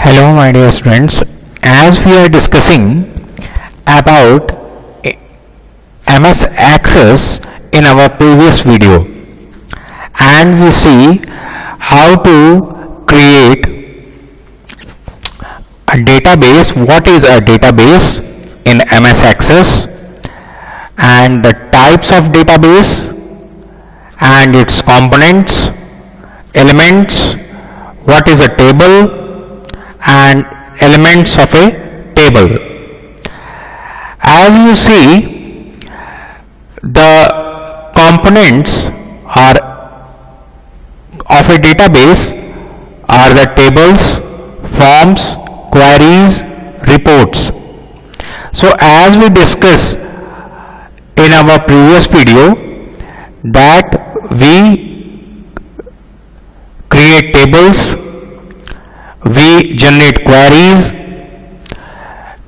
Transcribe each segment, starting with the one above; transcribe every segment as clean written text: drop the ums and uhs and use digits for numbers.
Hello my dear students, as we are discussing about MS Access in our previous video, and we see how to create a database, what is a database in MS Access, and the types of database and its components, elements, what is a table and elements of a table. As you see, the components are of a database are the tables, forms, queries, reports. So as we discussed in our previous video that we create tables, we generate queries.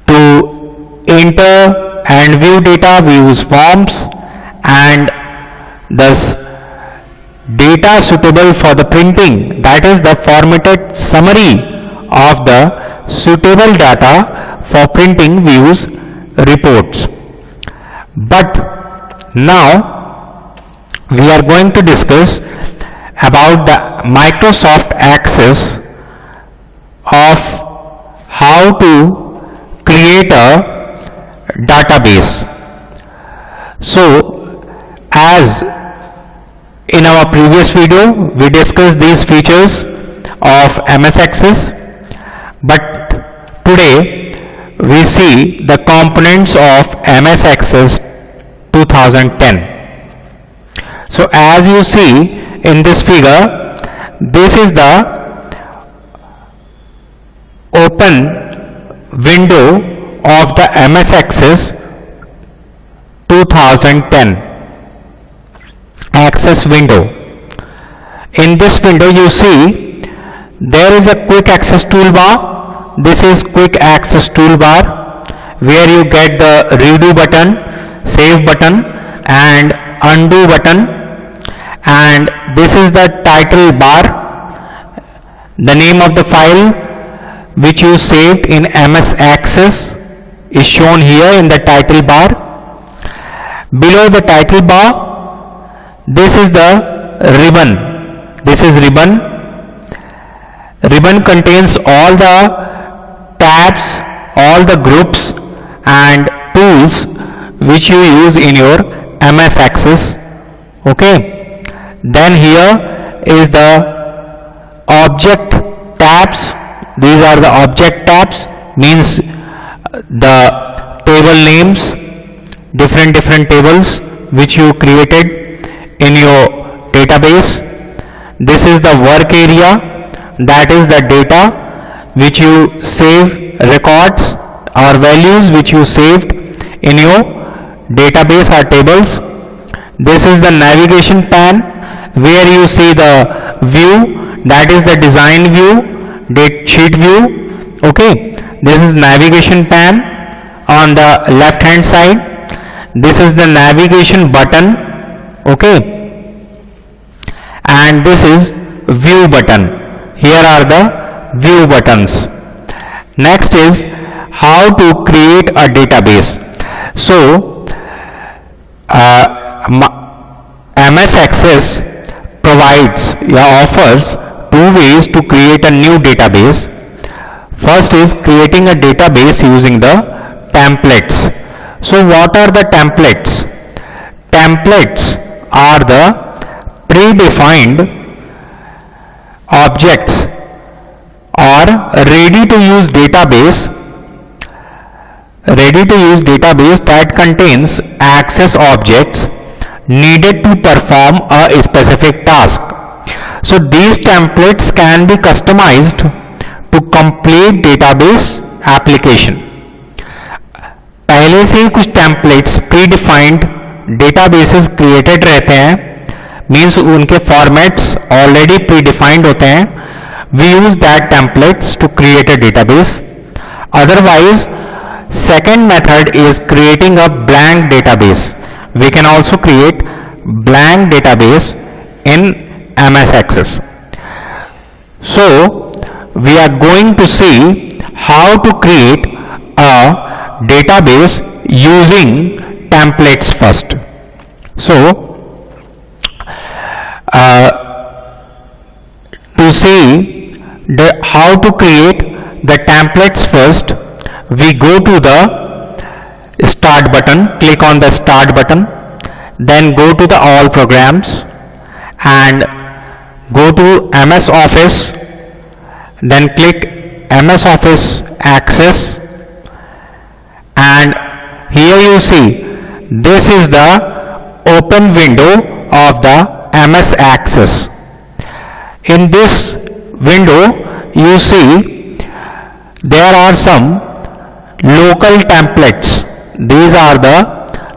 To enter and view data, we use forms, and thus data suitable for the printing, that is the formatted summary of the suitable data for printing, we use reports. But now we are going to discuss about the Microsoft Access of how to create a database. So as in our previous video we discussed these features of MS Access, but today we see the components of MS Access 2010. So as you see in this figure, this is the open window of the MS Access 2010 Access window. In this window you see there is a quick access toolbar. This is quick access toolbar where you get the redo button, save button and undo button, and this is the title bar, the name of the file which you saved in MS Access is shown here in the title bar. Below the title bar, this is the ribbon. This is ribbon. Ribbon contains all the tabs, all the groups and tools which you use in your MS Access. Okay. Then here is the object tabs. These are the object tabs, means the table names, different tables which you created in your database. This is the work area, that is the data which you save, records or values which you saved in your database or tables. This is the navigation pane where you see the view, that is the design view, date sheet view. Okay, this is navigation pane on the left hand side. This is the navigation button. Okay, and this is view button. Here are the view buttons. Next is how to create a database. So MS Access provides offers two ways to create a new database. First is creating a database using the templates. So what are the templates? Templates are the predefined objects or ready to use database that contains access objects needed to perform a specific task. So these templates can be customized to complete database application. पहले से ही कुछ templates predefined databases created रहते हैं, means उनके formats already predefined होते हैं. We use that templates to create a database. Otherwise, second method is creating a blank database. We can also create blank database in MS Access. So we are going to see how to create a database using templates first. So to see how to create the templates first, we go to the start button, click on the start button, then go to the all programs and go to MS Office, then click MS Office Access, and here you see this is the open window of the MS Access. In this window you see there are some local templates. These are the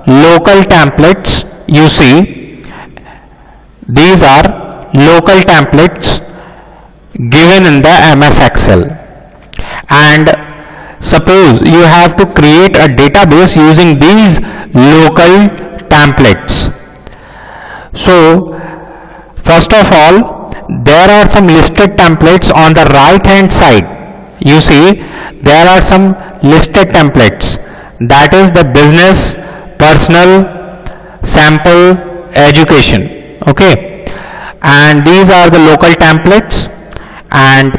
local templates you see. These are local templates given in the MS Excel. And suppose you have to create a database using these local templates. So first of all, there are some listed templates on the right hand side. You see there are some listed templates, that is the business, personal, sample, education. Okay, and these are the local templates. And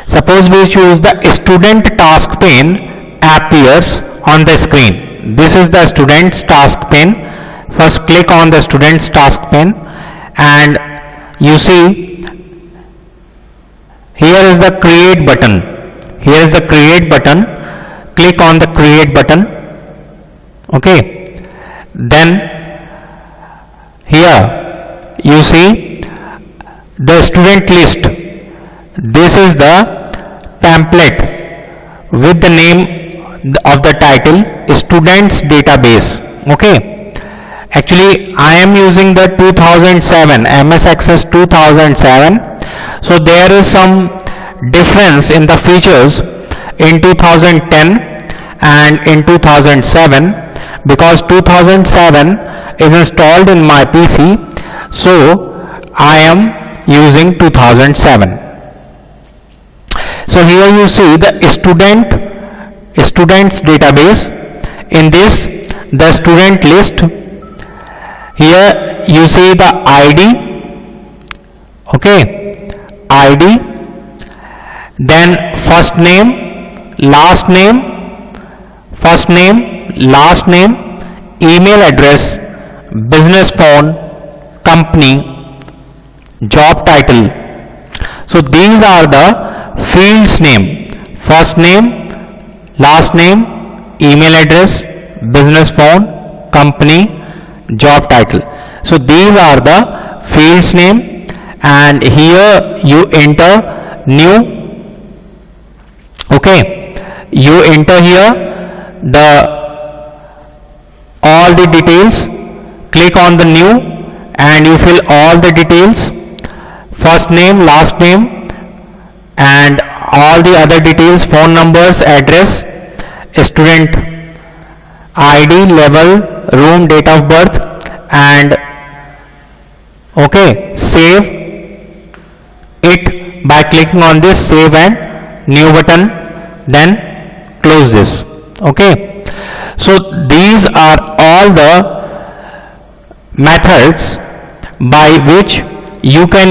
suppose we choose the student task pane appears on the screen. This is the student's task pane. First click on the student's task pane and you see here is the create button. Here is the create button. Click on the create button. Okay, then here you see the student list. This is the template with the name of the title students database. Okay, actually I am using the 2007 MS Access 2007, so there is some difference in the features in 2010 and in 2007, because 2007 is installed in my PC, so I am using 2007. So here you see the students database. In this the student list, here you see the ID. Okay, ID, then first name, last name, first name, last name, email address, business phone, company, job title. So these are the fields name: first name, last name, email address, business phone, company, job title. So these are the fields name, and here you enter new. Okay, you enter here all the details. Click on the new and you fill all the details: first name, last name, and all the other details: phone numbers, address, student ID, level, room, date of birth, and okay, save it by clicking on this save and new button, then close this. Okay, so these are all the methods by which you can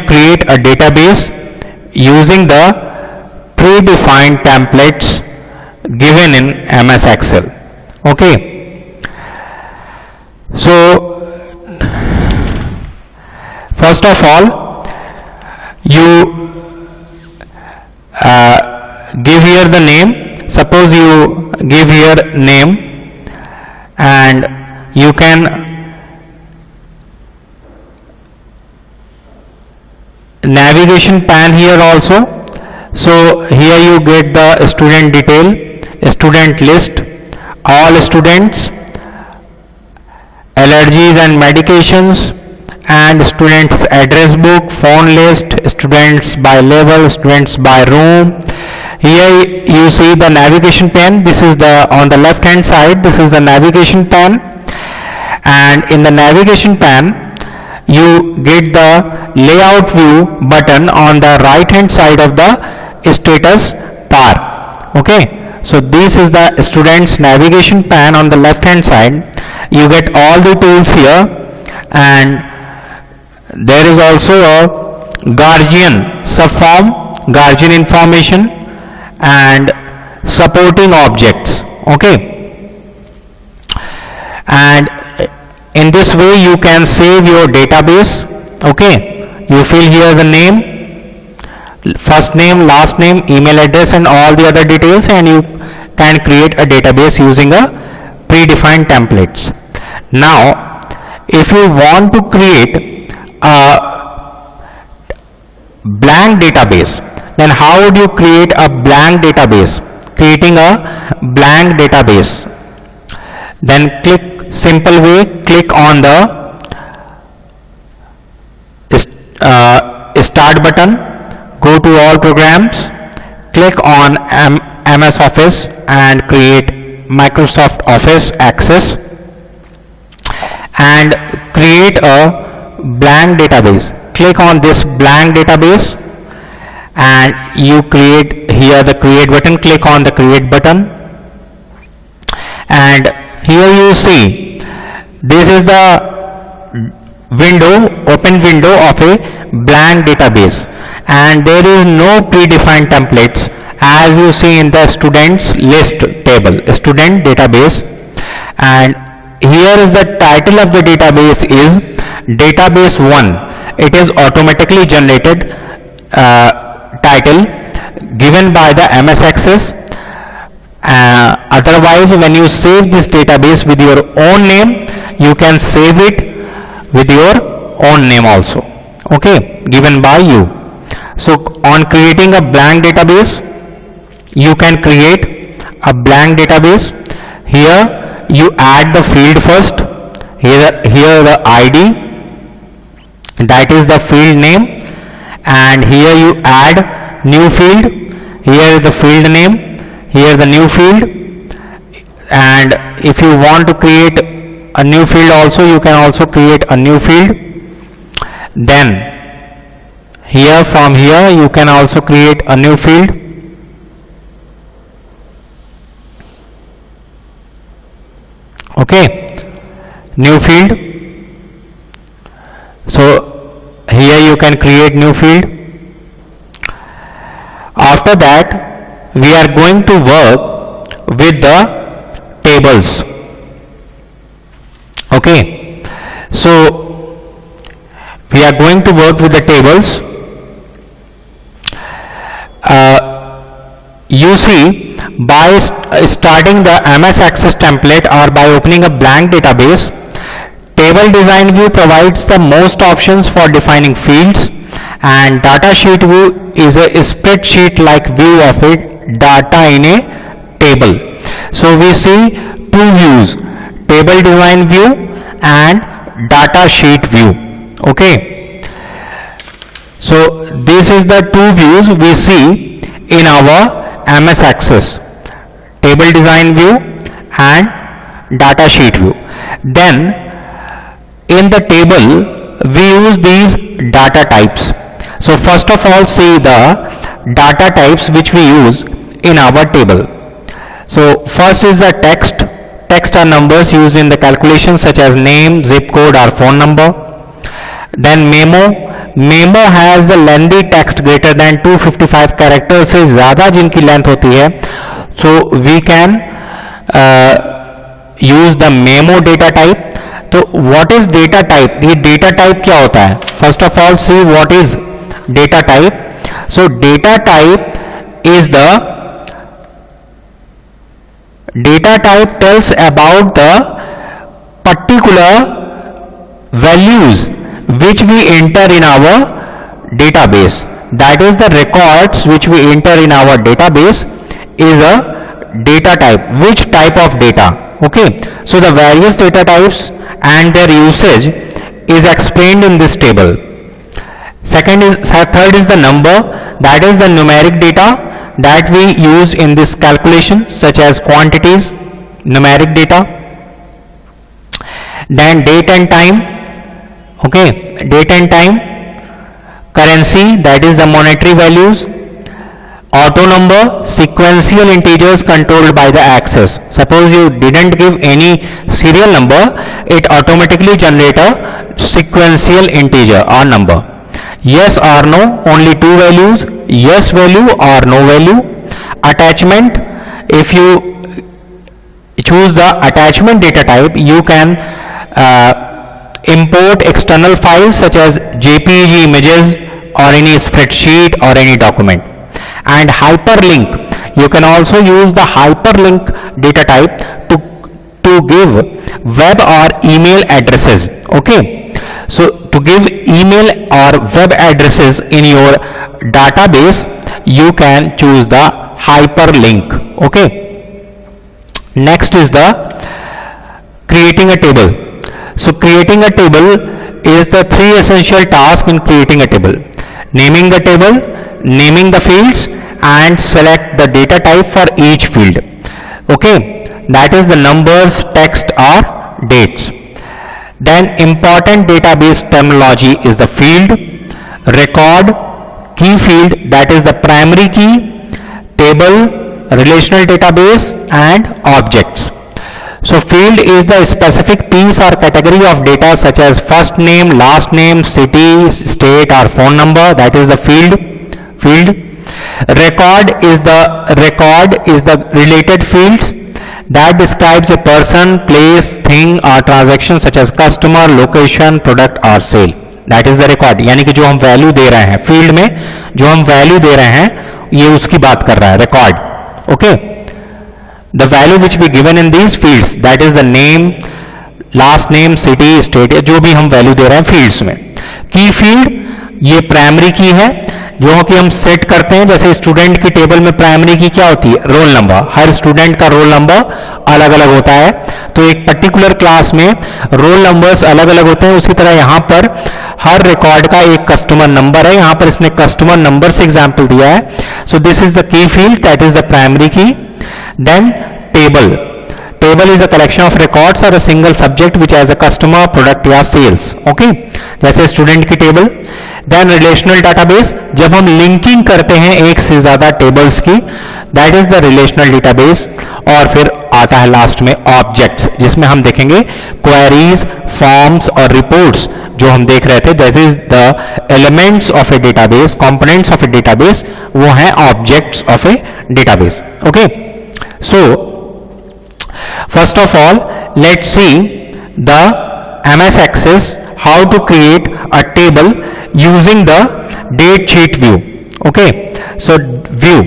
create a database using the predefined templates given in MS Excel. Okay, so first of all you give here the name. Suppose you give here name, and you can navigation pan here also. So here you get the student detail, student list, all students, allergies and medications, and students address book, phone list, students by level, students by room. Here you see the navigation pane. This is the on the left hand side. This is the navigation pane, and in the navigation pane you get the layout view button on the right hand side of the status bar. Okay, so this is the student's navigation pane on the left hand side. You get all the tools here, and there is also a guardian subform, guardian information, and supporting objects. Okay, and in this way you can save your database. Okay, you fill here the name, first name, last name, email address, and all the other details, and you can create a database using a predefined templates. Now if you want to create a blank database, then how would you create a blank database? Creating a blank database, then click simple way, click on the start button, go to all programs, click on MS Office and create Microsoft Office Access, and create a blank database. Click on this blank database and you create here the create button. Click on the create button, and here you see this is the open window of a blank database, and there is no predefined templates as you see in the students list table, student database. And here is the title of the database is database 1. It is automatically generated title given by the MS Access. Otherwise, when you save this database with your own name, you can save it with your own name also. Okay, given by you. So on creating a blank database, you can create a blank database. Here you add the field first. Here the ID, that is the field name, and here you add new field. Here is the field name, here the new field, and if you want to create a new field also, you can also create a new field. Then here, from here you can also create a new field. Okay, new field. So here you can create new field. After that, we are going to work with the tables. Okay, so we are going to work with the tables. You see, by starting the MS Access template or by opening a blank database, Table Design View provides the most options for defining fields, and Data Sheet View is a spreadsheet-like view of it data in a table. So we see two views, Table Design View and Data Sheet View. Okay, so this is the two views we see in our MS Access, Table Design View and Data Sheet View. Then in the table we use these data types. So first of all, see the data types which we use in our table. So first is the text. Text are numbers used in the calculations such as name, zip code or phone number. Then memo. Memo has the lengthy text greater than 255 characters से ज़्यादा जिनकी length होती है, so we can use the memo data type. तो what is data type? ये data type क्या होता है? First of all, see what is data type. So data type is the data type tells about the particular values which we enter in our database. That is, the records which we enter in our database is a data type. Which type of data? Okay, so the various data types and their usage is explained in this table. Third is the number, that is the numeric data that we use in this calculation, such as quantities, numeric data. Then date and time. Okay, date and time, currency, that is the monetary values, auto number, sequential integers controlled by the access. Suppose you didn't give any serial number, it automatically generate a sequential integer or number. Yes or no, only two values, yes value or no value. Attachment, if you choose the attachment data type, you can import external files such as JPEG images or any spreadsheet or any document. And hyperlink, you can also use the hyperlink data type to give web or email addresses. Okay, so to give email or web addresses in your database, you can choose the hyperlink. Okay, next is the creating a table. So creating a table is the three essential tasks in creating a table: naming the table, naming the fields, and select the data type for each field. Okay, that is the numbers, text or dates. Then important database terminology is the field, record, key field, that is the primary key, table, relational database, and objects. So field is the specific piece or category of data such as first name, last name, city, state or phone number, that is the field. Record is the related fields that describes a person, place, thing or transaction such as customer, location, product or sale, that is the record. यानी कि जो हम value दे रहे हैं field में, जो हम value दे रहे हैं ये उसकी बात कर रहा है, record. Okay, the value which we given in these fields, that is the name, last name, city, state, जो भी हम वैल्यू दे रहे हैं फील्ड्स में. की फील्ड ये प्राइमरी की है जो कि हम सेट करते हैं. जैसे स्टूडेंट की टेबल में प्राइमरी की क्या होती है? Roll number. हर स्टूडेंट का रोल नंबर अलग अलग होता है, तो एक पर्टिकुलर क्लास में रोल नंबर्स अलग अलग होते हैं. उसी तरह यहां पर हर रिकॉर्ड का एक कस्टमर नंबर है. यहां पर इसने कस्टमर नंबर से एग्जाम्पल दिया है. So this is the key field, that is the primary key. Then table. Table is a collection of records और a single subject which as a customer, product या sales. Okay, जैसे student की table. Then relational database, जब हम linking करते हैं एक से ज्यादा टेबल्स की, that is the relational database. और फिर आता है लास्ट में ऑब्जेक्ट्स, जिसमें हम देखेंगे क्वेरीज, फॉर्म्स और रिपोर्ट्स जो हम देख रहे थे. That is the elements of A database, components of A database, वो हैं objects of A database. Okay, so first of all, let's see the MS Access how to create a table using the date sheet view. Okay, so view,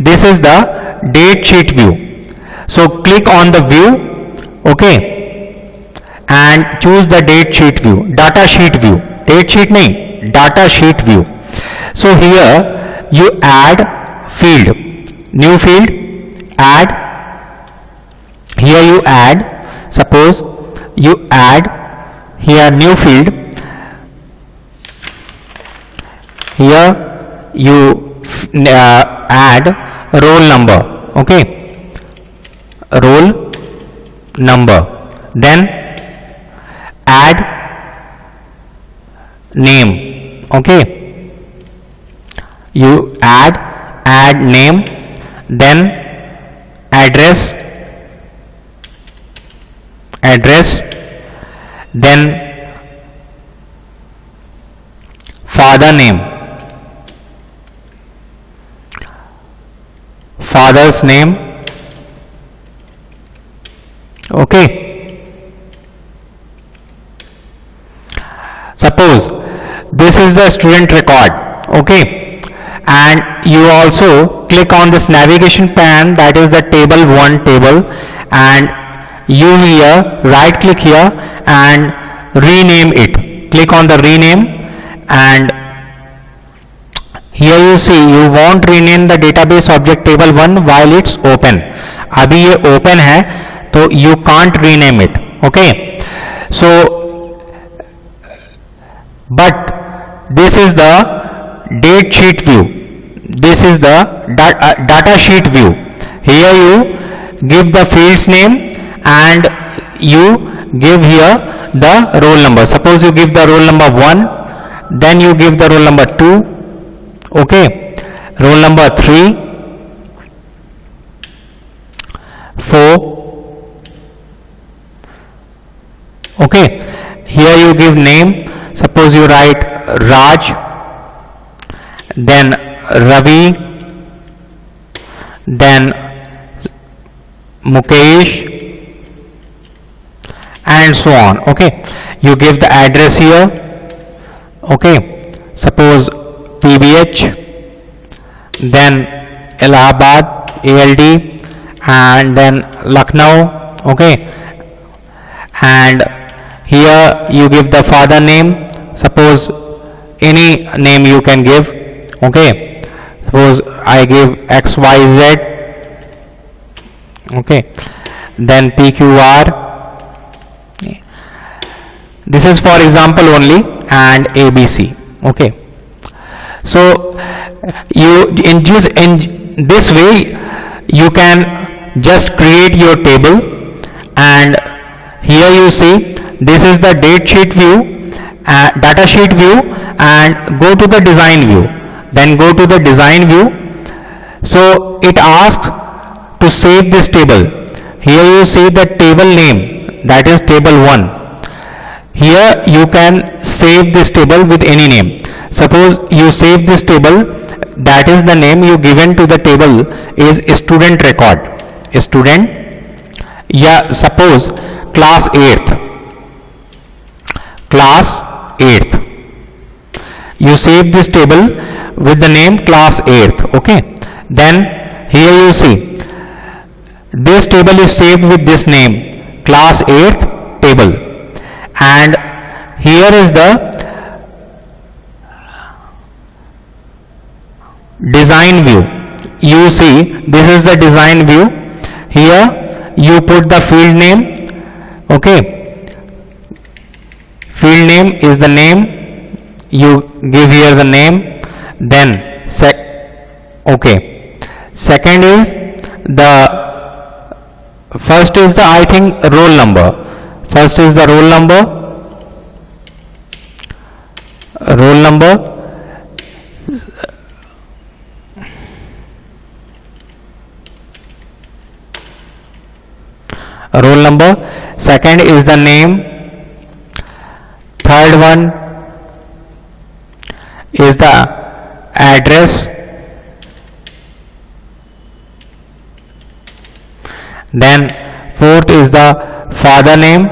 this is the date sheet view. So click on the view, okay, and choose the date sheet view, data sheet view, date sheet nahi, data sheet view. So here you add field, new field, add. Here you add, suppose you add here new field, here you add roll number. Okay, roll number. Then add name. Okay, you add name, then address, then father name, father's name. Okay, suppose this is the student record. Okay, and you also click on this navigation pane, that is the table 1 table, and you here right click here and rename it. Click on the rename, and here you see you won't rename the database object table 1 while it's open. अभी ये open है तो you can't rename it. Okay, so but this is the date sheet view, this is the data sheet view. Here you give the fields name and you give here the roll number. Suppose you give the roll number 1, then you give the roll number 2, okay, roll number 3, 4, okay. Here you give name. Suppose you write Raj, then Ravi, then Mukesh, and so on, okay. You give the address here, okay, suppose PBH, then Allahabad, ALD, and then Lucknow, okay. And here you give the father name. Suppose any name you can give, okay. Suppose I give XYZ, okay, then PQR. This is for example only, and ABC, okay. So you in this way you can just create your table, and here you see this is the date sheet view, data sheet view, and go to the design view, then go to the design view. So it asks to save this table. Here you see the table name, that is table 1. Here you can save this table with any name. Suppose you save this table, that is the name you given to the table is student record, student, yeah, suppose class 8th, class 8th. You save this table with the name class 8th, okay. Then here you see this table is saved with this name, class 8th table, and here is the design view. You see this is the design view. Here you put the field name, okay. Field name is the name, you give here the name, then okay. Second is the first is the I think roll number. First is the roll number, roll number, roll number. Second is the name. Third one is the address. Then fourth is the father name.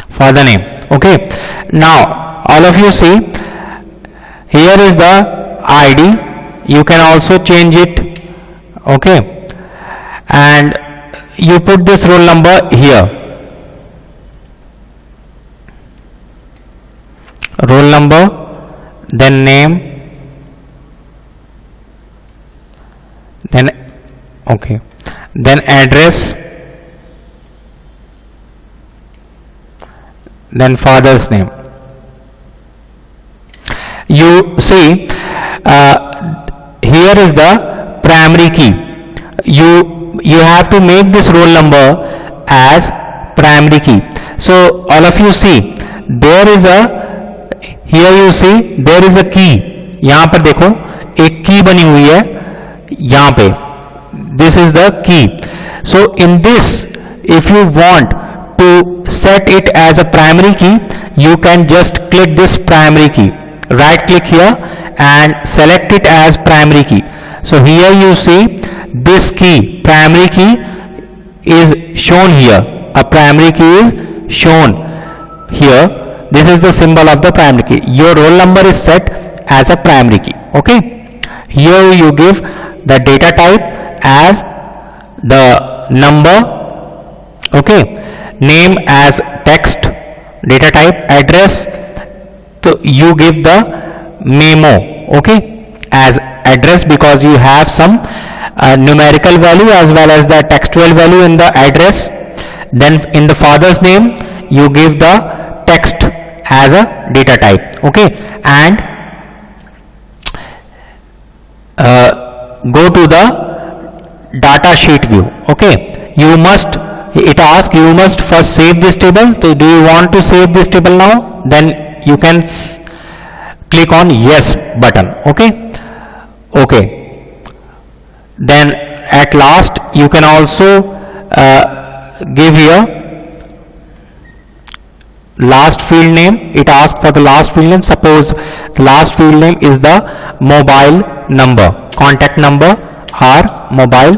Father name, okay. Now all of you see here is the ID. You can also change it, okay, and you put this roll number here, roll number, then name, then okay, then address, then father's name. You see here is the primary key. You have to make this roll number as primary key. So all of you see there is a, here you see there is a key. यहाँ पर देखो एक की बनी हुई है यहाँ पे, this is the key. So in this if you want to set it as a primary key, you can just click this primary key, right click here and select it as primary key. So here you see this key, primary key is shown here, a primary key is shown here. This is the symbol of the primary key. Your roll number is set as a primary key, okay. Here you give the data type as the number, okay, name as text, data type, address, so you give the memo, okay, as address because you have some numerical value as well as the textual value in the address. Then in the father's name you give the text as a data type, okay, and go to the data sheet view. Okay, you must, it asks you must first save this table. So do you want to save this table now? Then you can click on yes button. Okay, okay, then at last you can also give here last field name. It asks for the last field name. Suppose the last field name is the mobile number, contact number or mobile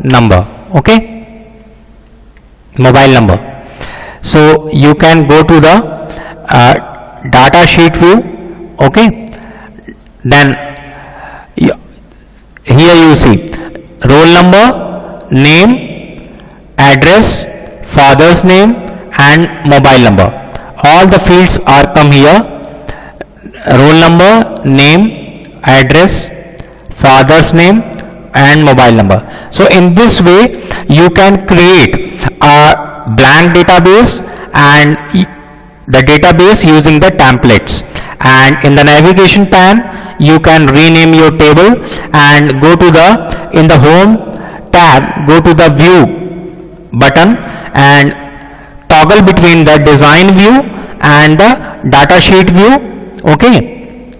number. Okay, mobile number. So you can go to the data sheet view. Okay, then here you see roll number, name, address, father's name and mobile number. All the fields are come here: roll number, name, address, father's name and mobile number. So in this way you can create a blank database and the database using the templates. And in the navigation pane you can rename your table and go to the, in the home tab, go to the view button and toggle between the design view and the data sheet view. Okay,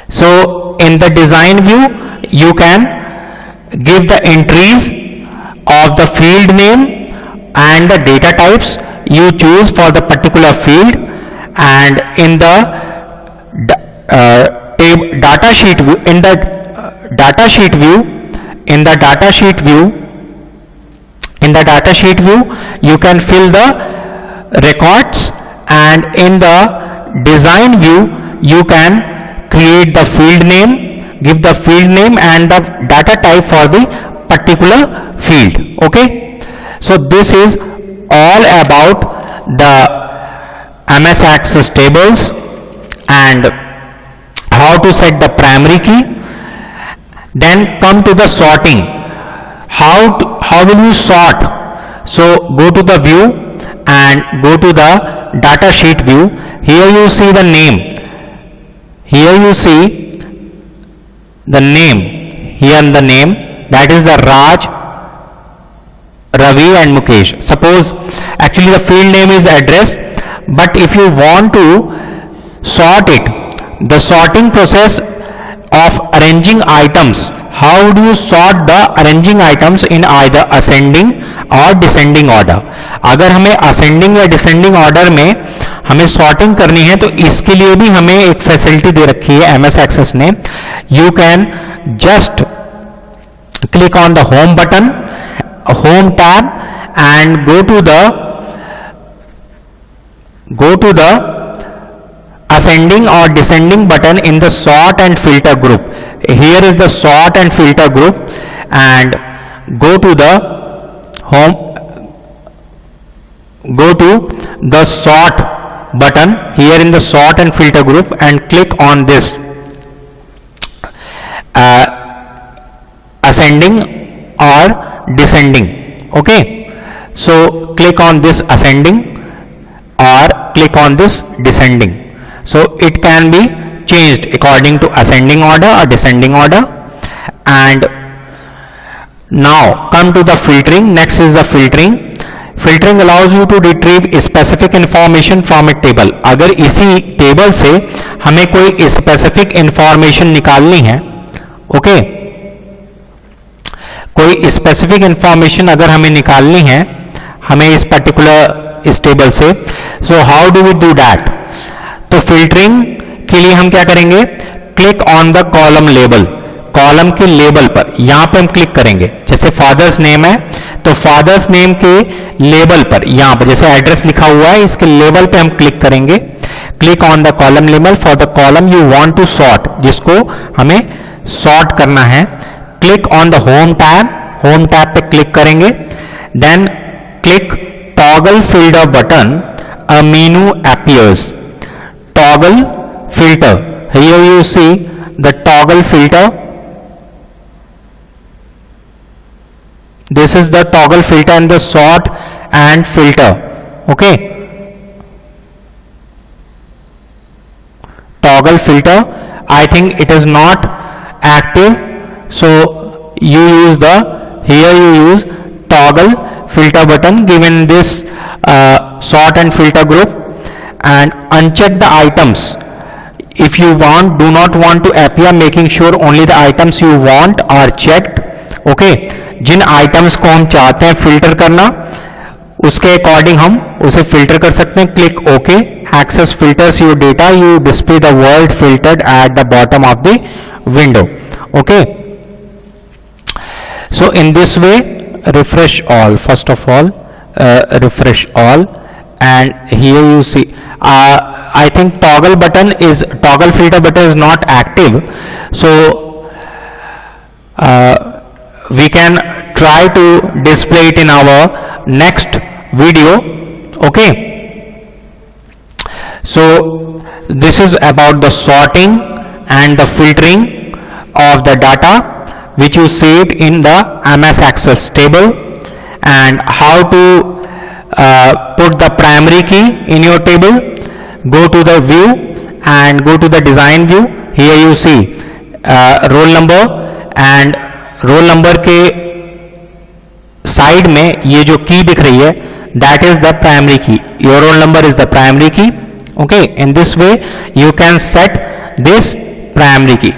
so in the design view you can give the entries of the field name and the data types you choose for the particular field. And in the data sheet view, in the data sheet view, in the data sheet view, in the data sheet view you can fill the records, and in the design view you can create the field name, give the field name and the data type for the particular field. Okay, so this is all about the MS Access tables and how to set the primary key. Then come to the sorting. How will you sort? So go to the view and go to the data sheet view. Here you see the name. Here you see the name. Here the name, that is the Raj, Ravi and Mukesh. Suppose actually the field name is address, but if you want to sort it, the sorting process of arranging items, how do you sort the arranging items in either ascending or descending order? अगर हमें ascending या descending order में हमें sorting करनी है तो इसके लिए भी हमें एक फैसिलिटी दे रखी है MS Access ने. You can just click on the home button, home tab and go to the ascending or descending button in the sort and filter group. Here is the sort and filter group, and go to the home, go to the sort button here in the sort and filter group and click on this ascending or descending. Okay, so click on this ascending or click on this descending. So it can be changed according to ascending order or descending order. And now come to the filtering. Next is the filtering. Filtering allows you to retrieve specific information from a table. अगर इसी table से हमें कोई specific information निकालनी है, okay, कोई specific information अगर हमें निकालनी है, हमें इस पर्टिकुलर इस टेबल से, so how do we do that? तो फिल्टरिंग के लिए हम क्या करेंगे? Click on the column label. Column के लेबल पर यहां पे हम क्लिक करेंगे. जैसे फादर्स नेम है तो फादर्स नेम के लेबल पर यहां पर जैसे एड्रेस लिखा हुआ है इसके लेबल पे हम क्लिक करेंगे. Click on the column label for the column you want to sort, जिसको हमें सॉर्ट करना है. Click on the home tab. Home tab पे क्लिक करेंगे. Then click toggle filter button. A menu appears. Toggle filter. Here you see the toggle filter. This is the toggle filter and the sort and filter. Okay. Toggle filter. I think it is not active, so you use the, here you use toggle filter button given this sort and filter group, and uncheck the items. If you want, do not want to appear, making sure only the items you want are checked. Okay, जिन items को हम चाहते हैं filter करना, उसके according हम उसे filter कर सकते हैं. Click okay. Excel filters your data, you display the word filtered at the bottom of the window. Okay, so in this way, refresh all. First of all, refresh all, and here you see I think toggle filter button is not active, so we can try to display it in our next video. Okay, so this is about the sorting and the filtering of the data which you saved in the MS Access table, and how to put the primary key in your table. Go to the view and go to the design view. Here you see roll number, and roll number के side में ये जो की दिख रही है, that is the primary key. Your roll number is the primary key. Okay, in this way you can set this primary key.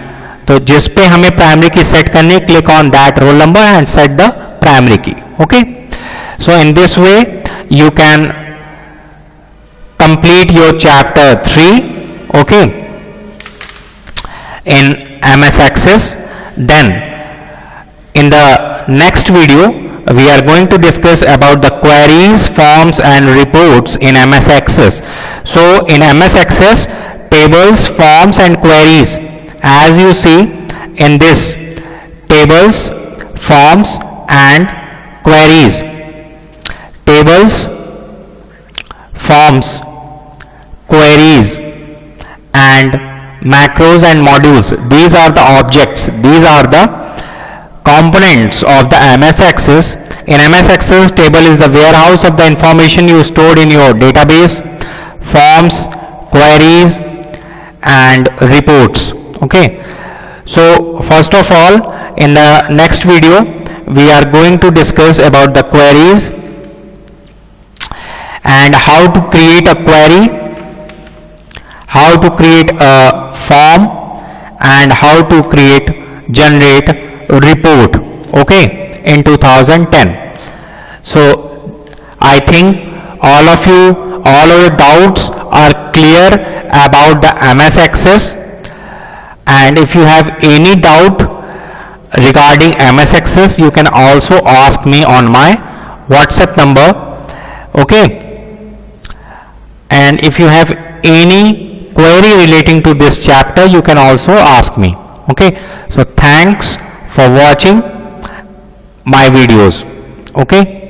तो जिस पे हमें primary key set करनी है, click on that roll number and set the primary key. Okay, so in this way you can complete your chapter 3. Okay, in MS Access. Then in the next video we are going to discuss about the queries, forms and reports in MS Access. So in MS Access, tables, forms and queries, as you see in this, tables, forms and queries. Tables, forms, queries and macros and modules, these are the objects, these are the components of the MS Access. In MS Access, table is the warehouse of the information you stored in your database, forms, queries and reports. Okay, so first of all, in the next video we are going to discuss about the queries and how to create a query, how to create a form and how to generate report. Okay, in 2010. So I think all of your doubts are clear about the MS Access, and if you have any doubt regarding MS Access, you can also ask me on my WhatsApp number. Okay, and if you have any query relating to this chapter, you can also ask me. Okay, so thanks for watching my videos. Okay.